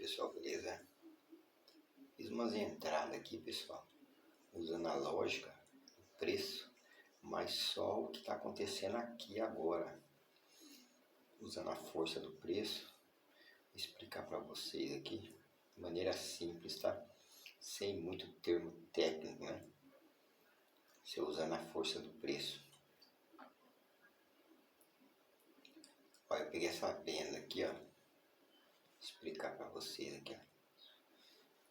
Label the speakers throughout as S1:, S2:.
S1: pessoal, beleza? Fiz umas entradas aqui, pessoal, usando a lógica, o preço, mas só o que está acontecendo aqui agora, usando a força do preço. Vou explicar para vocês aqui de maneira simples, tá? Sem muito termo técnico, né? Você usando a força do preço. Olha, eu peguei essa venda aqui, ó. Vou explicar para vocês aqui,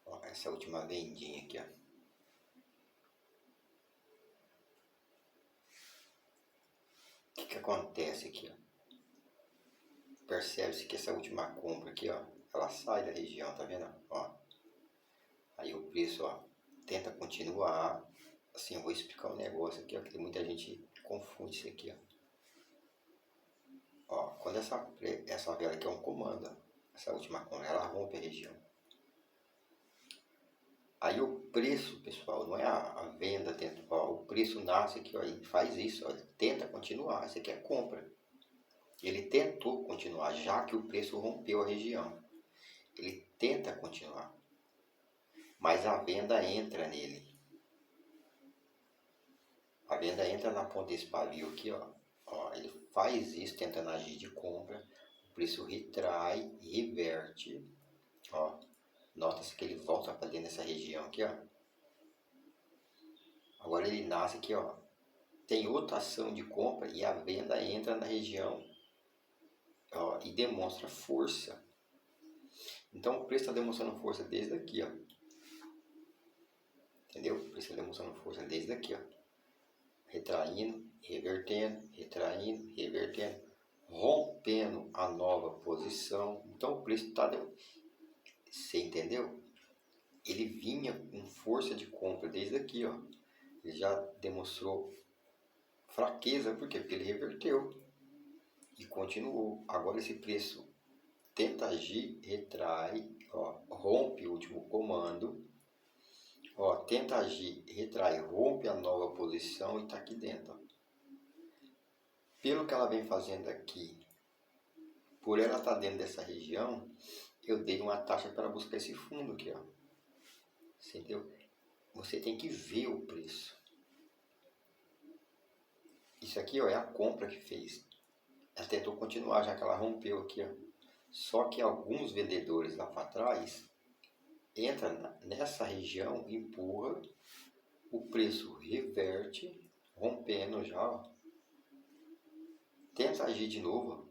S1: ó. Essa última vendinha aqui, ó. O que acontece aqui, ó? Percebe-se que essa última compra aqui, ó, ela sai da região, tá vendo? Ó, aí o preço, ó, tenta continuar. Assim, eu vou explicar um negócio aqui, ó, que muita gente confunde isso aqui, ó. Quando essa vela aqui é um comando, ó, essa última compra, ela rompe a região. Aí o preço, pessoal, não é a venda dentro, ó, o preço nasce aqui, ó, e faz isso, ó, ele tenta continuar. Isso aqui é compra. Ele tentou continuar, já que o preço rompeu a região. Ele tenta continuar, mas a venda entra nele. A venda entra na ponta desse pavio aqui, ó. Ele faz isso tentando agir de compra. O preço retrai e reverte. Ó, nota-se que ele volta para dentro dessa região aqui, ó. Agora ele nasce aqui, ó. Tem outra ação de compra e a venda entra na região, ó, e demonstra força. Então o preço está demonstrando força desde aqui, ó. Entendeu? O preço está demonstrando força desde aqui, ó. Retraindo, revertendo, retraindo, revertendo, rompendo a nova posição. Então o preço está... Você entendeu? Ele vinha com força de compra desde aqui, ó. Ele já demonstrou fraqueza, por quê? Porque ele reverteu e continuou. Agora esse preço tenta agir, retrai, ó, rompe o último comando, ó, tenta agir, retrai, rompe a nova posição e está aqui dentro, ó. Pelo que ela vem fazendo aqui, por ela estar dentro dessa região, eu dei uma taxa para buscar esse fundo aqui, ó. Você entendeu? Você tem que ver o preço. Isso aqui, ó, é a compra que fez. Ela tentou continuar, já que ela rompeu aqui, ó. Só que alguns vendedores lá para trás entram nessa região, empurra, o preço reverte, rompendo já, ó. Tenta agir de novo, ó,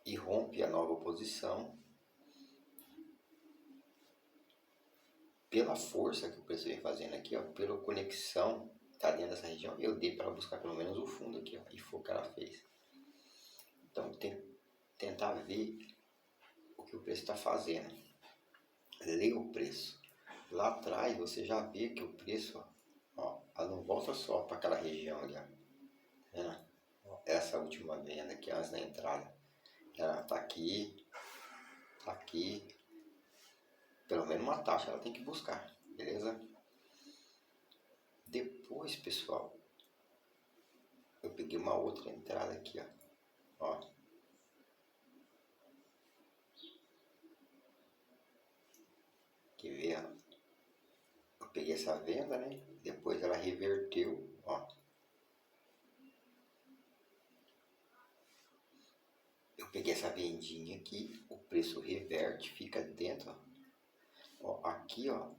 S1: e rompe a nova posição. Pela força que o preço vem fazendo aqui, ó, pela conexão que está dentro dessa região, eu dei para ela buscar pelo menos o fundo aqui, ó, e foi o que ela fez. Então tem que tentar ver o que o preço está fazendo. Ler o preço. Lá atrás você já vê que o preço, ó, ela não volta só para aquela região ali, ó. Essa última venda aqui antes da entrada, ela está aqui, tá aqui. Pelo menos uma taxa ela tem que buscar, beleza? Depois, pessoal, eu peguei uma outra entrada aqui, ó. Quer ver, ó? Eu peguei essa venda, né? Depois ela reverteu, ó. Eu peguei essa vendinha aqui, o preço reverte, fica dentro, ó. Ó, aqui, ó,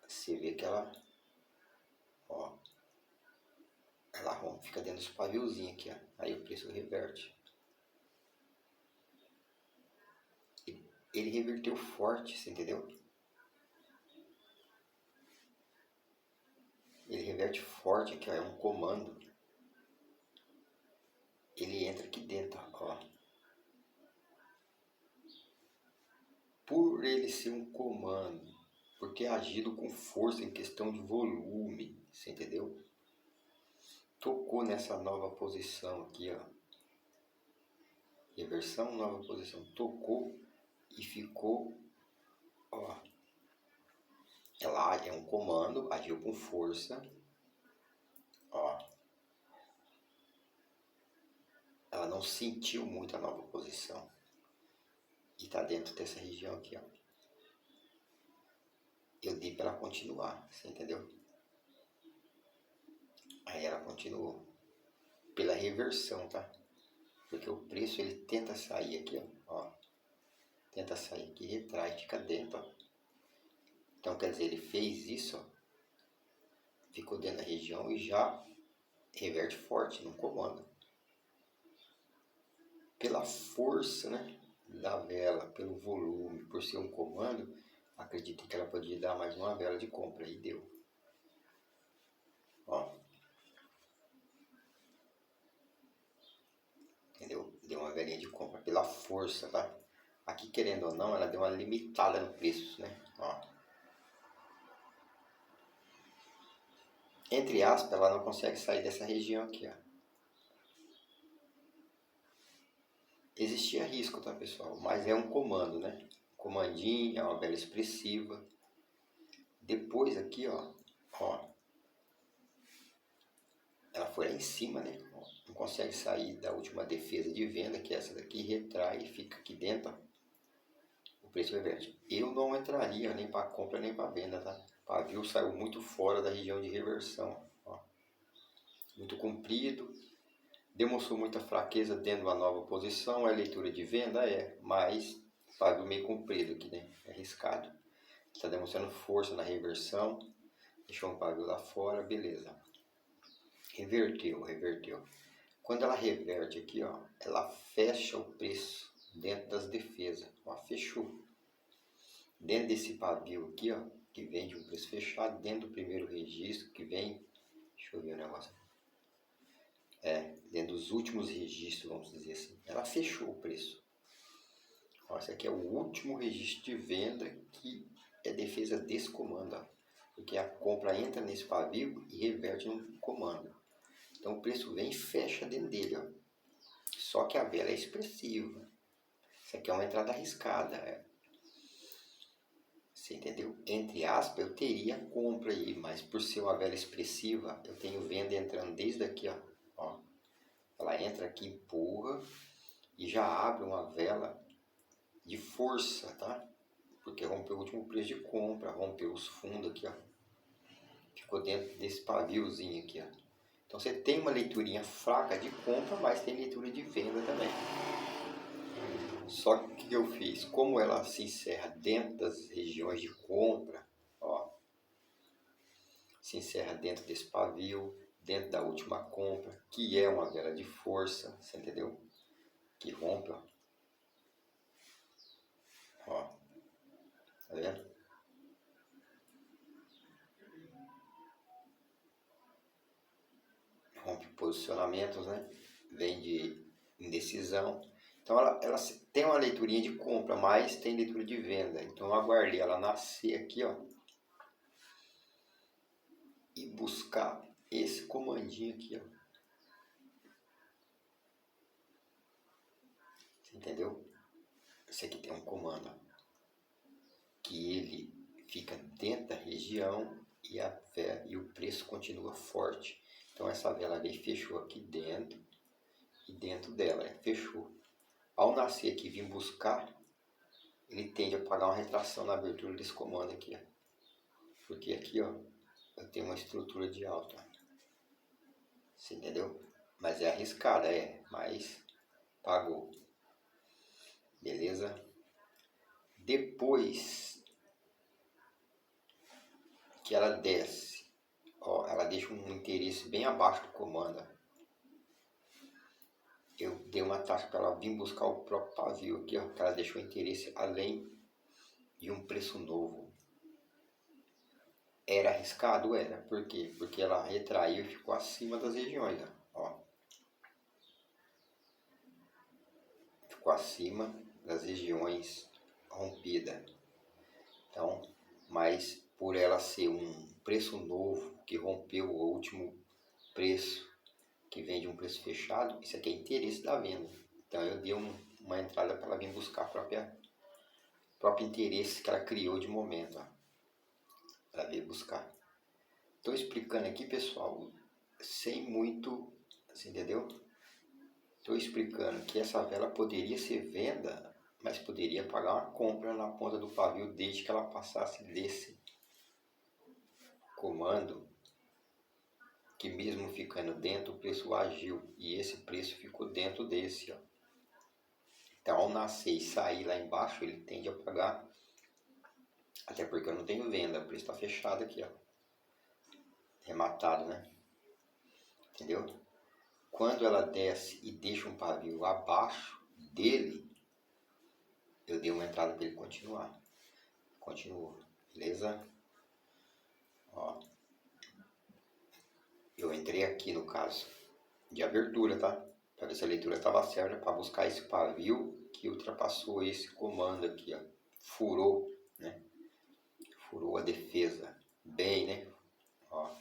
S1: você vê que ela, ó, ela rompe, fica dentro dos paviozinhos aqui, ó. Aí o preço reverte. Ele reverteu forte, você entendeu? Ele reverte forte aqui, ó, é um comando. Ele entra aqui dentro, ó. Por ele ser um comando, por ter agido com força em questão de volume, você entendeu? Tocou nessa nova posição aqui, ó. Reversão, nova posição. Tocou e ficou, ó. Ela é um comando, agiu com força, ó. Ela não sentiu muito a nova posição. e tá dentro dessa região aqui, ó. Eu dei para ela continuar, você entendeu? Aí ela continuou. Pela reversão, tá? Porque o preço ele tenta sair aqui, ó. Tenta sair aqui, retrai, fica dentro, ó. Então quer dizer, ele fez isso, ó. Ficou dentro da região e já reverte forte, não comanda. Pela força, né, da vela, pelo volume, por ser um comando, acredito que ela podia dar mais uma vela de compra e deu. Ó. Entendeu? Deu uma velinha de compra pela força, tá? Aqui, querendo ou não, ela deu uma limitada no preço, né? Ó. Entre aspas, ela não consegue sair dessa região aqui, ó. Existia risco, tá, pessoal? Mas é um comando, né? Comandinho, é uma vela expressiva. Depois aqui, ó, ela foi lá em cima, né? Ó, não consegue sair da última defesa de venda, que é essa daqui, retrai e fica aqui dentro, ó. O preço reverte. Eu não entraria nem para compra nem para venda, tá? O pavio saiu muito fora da região de reversão, ó. Muito comprido, demonstrou muita fraqueza dentro de uma nova posição. É leitura de venda? É, mas pavio meio comprido aqui, né? É arriscado. Está demonstrando força na reversão. Deixou um pavio lá fora, beleza. Reverteu. Quando ela reverte aqui, ó, ela fecha o preço dentro das defesas. Ó, fechou. Dentro desse pavio aqui, ó, que vem de um preço fechado, dentro do primeiro registro, que vem, deixa eu ver o negócio. Dentro dos últimos registros, vamos dizer assim, ela fechou o preço. Ó, esse aqui é o último registro de venda que é defesa desse comando, ó, porque a compra entra nesse pavio e reverte no comando. Então o preço vem e fecha dentro dele, ó. Só que a vela é expressiva. Isso aqui é uma entrada arriscada. Você entendeu? Entre aspas, eu teria compra aí, mas por ser uma vela expressiva, eu tenho venda entrando desde aqui, ó. Ela entra aqui, empurra e já abre uma vela de força, tá? Porque rompeu o último preço de compra, rompeu os fundos aqui, ó. Ficou dentro desse paviozinho aqui, ó. Então você tem uma leiturinha fraca de compra, mas tem leitura de venda também. Só que o que eu fiz? Como ela se encerra dentro das regiões de compra, ó, se encerra dentro desse pavio, dentro da última compra, que é uma vela de força, você entendeu? Que rompe, ó. Ó, tá vendo? Rompe posicionamentos, né? Vem de indecisão. Então ela tem uma leiturinha de compra, mas tem leitura de venda. Então eu aguardei ela nascer aqui, ó, e buscar esse comandinho aqui, ó. Você entendeu? Esse aqui tem um comando, ó, que ele fica dentro da região e o preço continua forte. Então essa vela veio fechou aqui dentro e dentro dela, fechou. Ao nascer aqui, vim buscar, ele tende a pagar uma retração na abertura desse comando aqui, ó. Porque aqui, ó, eu tenho uma estrutura de alta. Você entendeu? Mas é arriscada, mas pagou. Beleza? Depois que ela desce, ó, ela deixa um interesse bem abaixo do comando. Eu dei uma taxa para ela vir buscar o próprio pavio aqui, ó, que ela deixou interesse além de um preço novo. Era arriscado? Era. Por quê? Porque ela retraiu e ficou acima das regiões, ó. Ficou acima das regiões rompidas. Então, mas por ela ser um preço novo, que rompeu o último preço, que vem de um preço fechado, isso aqui é interesse da venda. Então eu dei uma entrada para ela vir buscar o próprio interesse que ela criou de momento, ó. Ela veio buscar. Estou explicando aqui, pessoal, sem muito, você entendeu? Estou explicando que essa vela poderia ser venda mas poderia pagar uma compra na ponta do pavio desde que ela passasse desse comando, que mesmo ficando dentro o preço agiu, e esse preço ficou dentro desse, ó. Então ao nascer e sair lá embaixo ele tende a pagar, até porque eu não tenho venda, o preço está fechado aqui, ó, rematado, né? Entendeu? Quando ela desce e deixa um pavio abaixo dele, eu dei uma entrada para ele continuar. Continuou, beleza? Ó, eu entrei aqui no caso de abertura, tá? Para ver se a leitura estava certa, para buscar esse pavio que ultrapassou esse comando aqui, ó. Furou, né? Furou a defesa. Bem, né? Ó.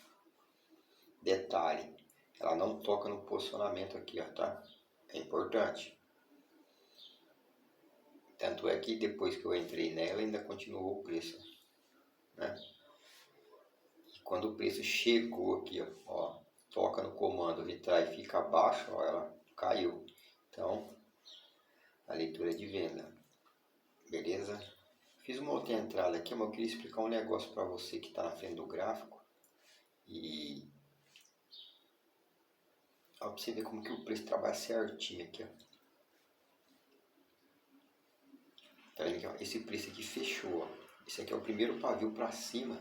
S1: Detalhe, ela não toca no posicionamento aqui, ó, tá? É importante. Tanto é que depois que eu entrei nela, ainda continuou o preço, né? E quando o preço chegou aqui, ó, toca no comando, retrai, fica abaixo, ó, ela caiu. Então, a leitura de venda, beleza? Fiz uma outra entrada aqui, mas eu queria explicar um negócio para você que está na frente do gráfico. E ó, pra você ver como que o preço trabalha certinho aqui, ó. Tá vendo aqui, ó? Esse preço aqui fechou, ó. Esse aqui é o primeiro pavio para cima,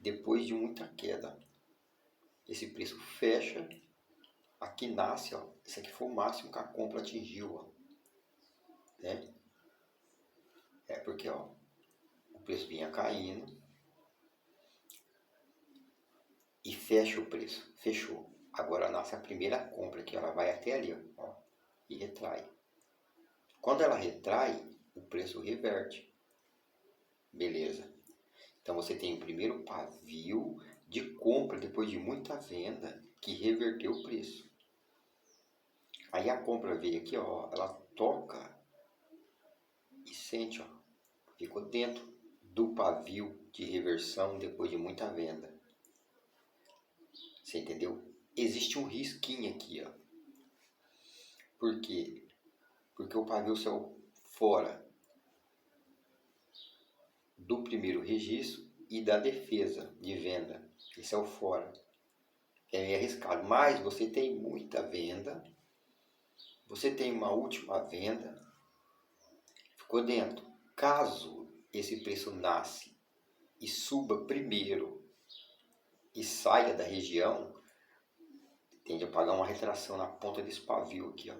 S1: depois de muita queda. Esse preço fecha, aqui nasce, ó. Esse aqui foi o máximo que a compra atingiu, ó. Né? É porque, ó, o preço vinha caindo e fecha o preço, fechou. Agora nasce a primeira compra aqui, ela vai até ali, ó, e retrai. Quando ela retrai, o preço reverte. Beleza. Então você tem o primeiro pavio de compra depois de muita venda que reverteu o preço. Aí a compra veio aqui, ó, ela toca e sente, ó, ficou dentro do pavio de reversão depois de muita venda. Você entendeu? Existe um risquinho aqui, ó. Por quê? Porque o pavio saiu fora do primeiro registro e da defesa de venda. Ele saiu fora. É meio arriscado, mas você tem muita venda, você tem uma última venda, ficou dentro. Caso esse preço nasce e suba primeiro e saia da região, tende a pagar uma retração na ponta desse pavio aqui, ó.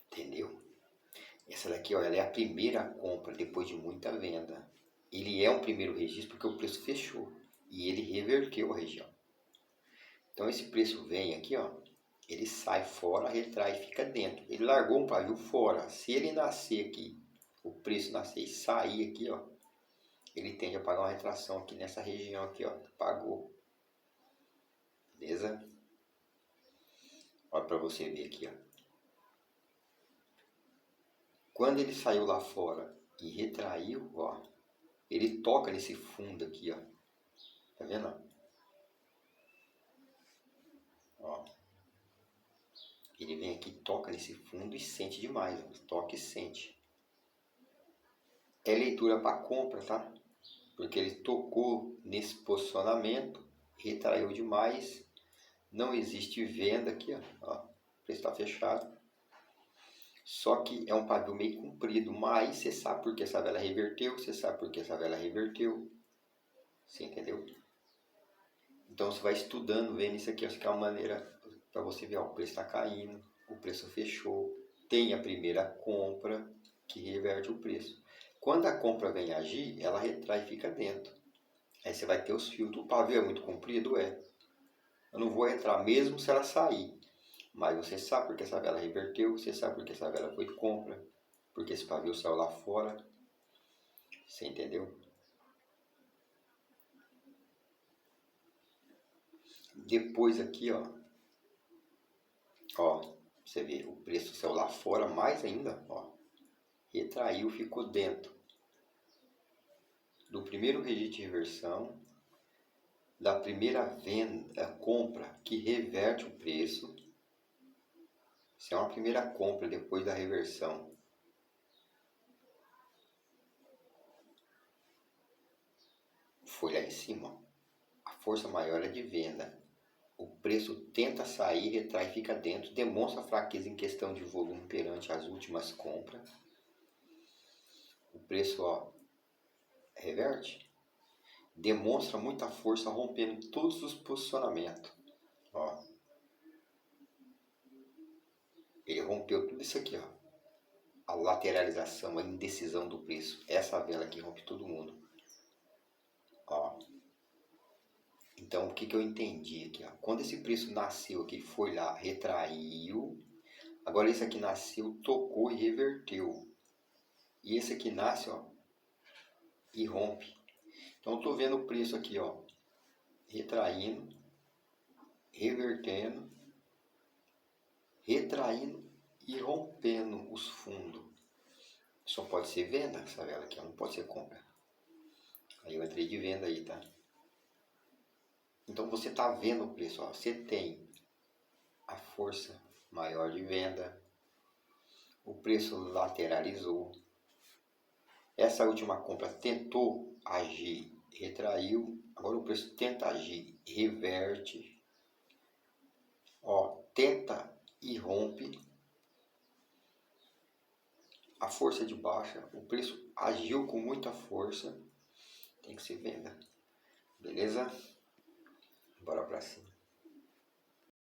S1: Entendeu? Essa daqui, ó, ela é a primeira compra depois de muita venda. Ele é um primeiro registro porque o preço fechou e ele reverteu a região. Então esse preço vem aqui, ó, ele sai fora, retrai e fica dentro. Ele largou um pavio fora. Se ele nascer aqui, o preço nascer e sair aqui, ó, ele tende a pagar uma retração aqui nessa região aqui, ó, pagou. Beleza? Olha para você ver aqui, ó. Quando ele saiu lá fora e retraiu, ó, ele toca nesse fundo aqui, ó. Tá vendo? Ó. Ele vem aqui, toca nesse fundo e sente demais, ó. Toca e sente. É leitura para compra, tá? Porque ele tocou nesse posicionamento, retraiu demais, não existe venda aqui, ó. O preço está fechado. Só que é um pavio meio comprido, mas você sabe por que essa vela reverteu, você sabe por que essa vela reverteu. Você entendeu? Então você vai estudando, vendo isso aqui, acho que é uma maneira para você ver, ó, o preço está caindo, o preço fechou, tem a primeira compra que reverte o preço. Quando a compra vem agir, ela retrai e fica dentro. Aí você vai ter os filtros. O pavio é muito comprido? É. Eu não vou entrar mesmo se ela sair. Mas você sabe porque essa vela reverteu, você sabe porque essa vela foi de compra, porque esse pavio saiu lá fora. Você entendeu? Depois aqui, ó, você vê, o preço saiu lá fora mais ainda, ó. Retraiu, ficou dentro do primeiro registro de reversão, da primeira venda, compra que reverte o preço. Isso é uma primeira compra depois da reversão. Foi lá em cima. A força maior é de venda. O preço tenta sair, retrai e fica dentro. Demonstra fraqueza em questão de volume perante as últimas compras. O preço, ó, reverte. Demonstra muita força rompendo todos os posicionamentos. Ó. Ele rompeu tudo isso aqui, ó. A lateralização, a indecisão do preço. Essa vela aqui rompe todo mundo. Ó. Então, o que eu entendi aqui? Ó? Quando esse preço nasceu aqui, foi lá, retraiu. Agora esse aqui nasceu, tocou e reverteu. E esse aqui nasce, ó, e rompe. Então, eu estou vendo o preço aqui, ó, retraindo, revertendo, retraindo e rompendo os fundos. Só pode ser venda essa vela aqui, não pode ser compra. Aí eu entrei de venda aí, tá? Então você está vendo o preço, ó, você tem a força maior de venda, o preço lateralizou. Essa última compra tentou agir, retraiu, agora o preço tenta agir, reverte, ó, tenta e rompe. A força de baixa, o preço agiu com muita força, tem que ser venda, beleza? Bora pra cima.